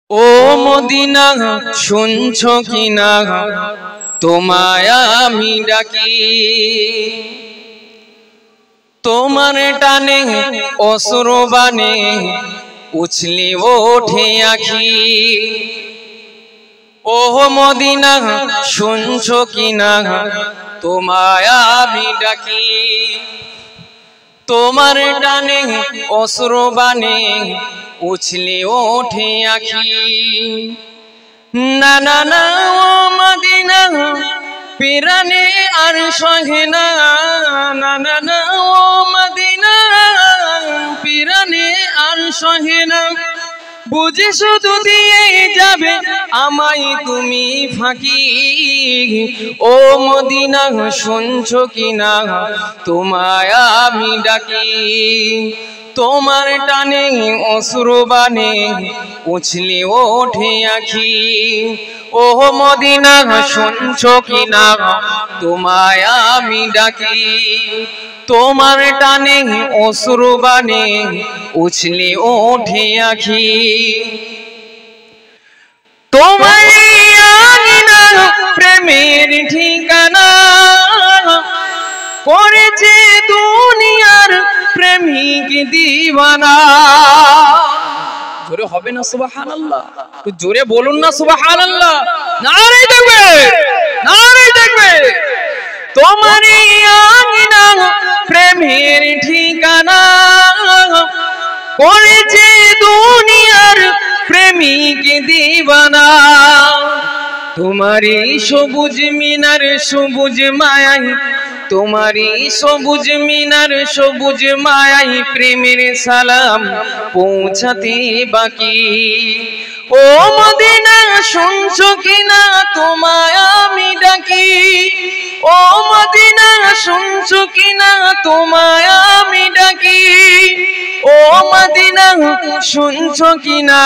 ও Medina শুনছো কিনা তোমায় আমি ডাকি, তোমার টানে অশ্রু বানে উছলি ওঠে আখি। ও মদিনা শুনছো কিনা তোমায় আমি ডাকি, তোমার টানে অশ্রু বানে উছলি ওঠে আখি। না না না ও মদিনা পিরানে আর সহে না, না না না ও মদিনা পিরানে আর সহে না, বুঝে শুধু দিয়ে যাবে আমায় তুমি ফাঁকি। ও মদিনা শুনছো কিনা তোমায় আমি ডাকি, তোমার টানে অশ্রু বানে উছলি ওঠে আখি। ও মদিনা শুনছো কিনা তোমায় আমি ডাকি, তোমার টানে অশ্রু বানে উছলি ওঠে আখি। তোমায় আঙিনা প্রেমের ঠিকানা করেছে দুনিয়ার প্রেমিক দিওয়ানা। জোরে হবে না সুবহানাল্লাহ? একটু জোরে বলুন না সুবহানাল্লাহ। নারে দেখবে, নারে দেখবে। তোমারই আঙিনা প্রেমের ঠিকানা করেছে দুনিয়ার প্রেমিক দিওয়ানা। তোমারই সবুজ মিনার সবুজ মায়াই, তোমারই সবুজ মিনার সবুজ মায়াই প্রেমের সালাম পৌঁছাতে বাকি। ও মদিনা শুনছো কিনা তোমায় আমি ডাকি, ও মদিনা শুনছো কিনা তোমায় আমি ডাকি। ও মদিনা শুনছো কিনা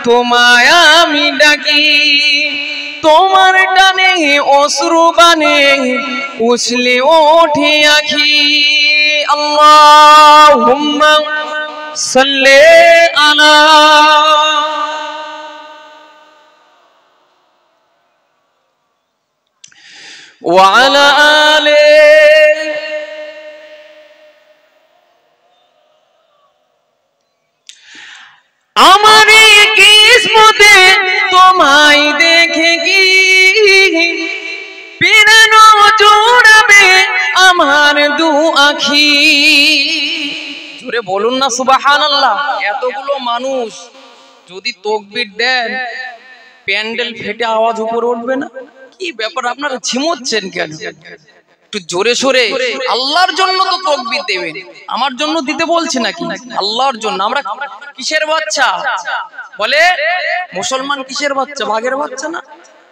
তোমায় আমি ডাকি, তোমার টানে অশ্রু বানে উছলে ওঠে আখি। আল্লাহুম্মা সাল্লি আলা ওয়া আলা আলি। আমার কিসমতে তোমায় দেখে কি পিরানো জোড়াবে আমার দু আখি। জোরে বলুন না সুবহানাল্লাহ। এতগুলো মানুষ যদি তাকবীর দেন প্যান্ডেল ফেটে আওয়াজ উপরে উঠবে না? কি ব্যাপার আপনারা ঝিমোচ্ছেন কেন? একটু জোরে সোরে আল্লাহর জন্য তো তাকবীর দেবেন, আমার জন্য দিতে বলছে নাকি? আল্লাহর জন্য। আমরা কিসের বাচ্চা বলে? মুসলমান কিসের বাচ্চা? বাঘের বাচ্চা না?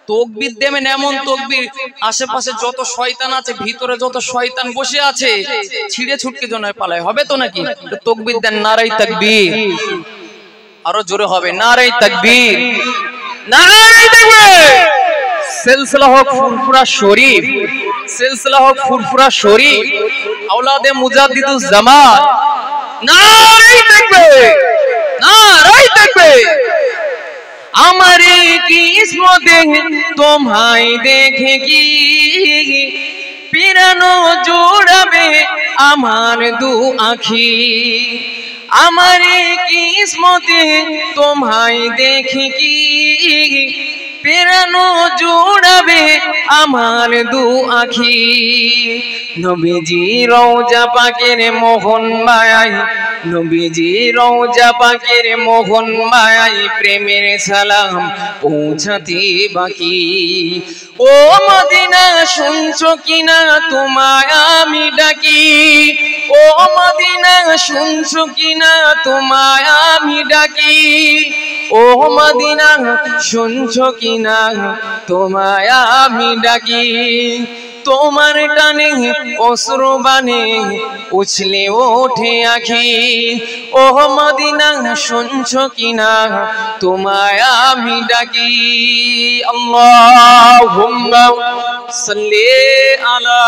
তাকবীর দেবেন এমন তাকবীর আশেপাশে যত শয়তান আছে, ভিতরে যত শয়তান বসে আছে ছিঁড়ে ছুটকে জনায় পালায়। হবে তো নাকি? তাকবীর দেন, নারায়ে তাকবীর। আরো জোরে হবে, নারায়ে তাকবীর, নারায়ে তাকবীর। সিলসিলা হোক ফুরফুরা শরীফ, সিলসিলা হোক ফুরফুরা শরীফ, আওলাদে মুজাদ্দিদুজ জামান। নারায়ে তাকবীর, নারায়ে তাকবীর। আমার কিসমতে তোমায় দেখে কি পিরানো জোড়াবে আমার দু আখি। আমার কিসমতে তোমায় দেখে কি পিরানো জোড়াবে আমার দু আখি। নবীজি রওজা পাকের মোহন মায়ায়, নবীজি রওজা পাকের মোহন মায়ায় প্রেমের সালাম পৌঁছাতে বাকি। ও মদিনা শুনছো কিনা তোমায় আমি ডাকি, ও মদিনা শুনছো কিনা তোমায় আমি ডাকি। ও মদিনা শুনছো কিনা তোমায় আমি ডাকি, তোমার টানে অশ্রু বানে উছলে ওঠে আখি। ও মদিনা শুনছো কিনা তোমায় আমি ডাকি। আল্লাহুম্মা সাল্লি আলা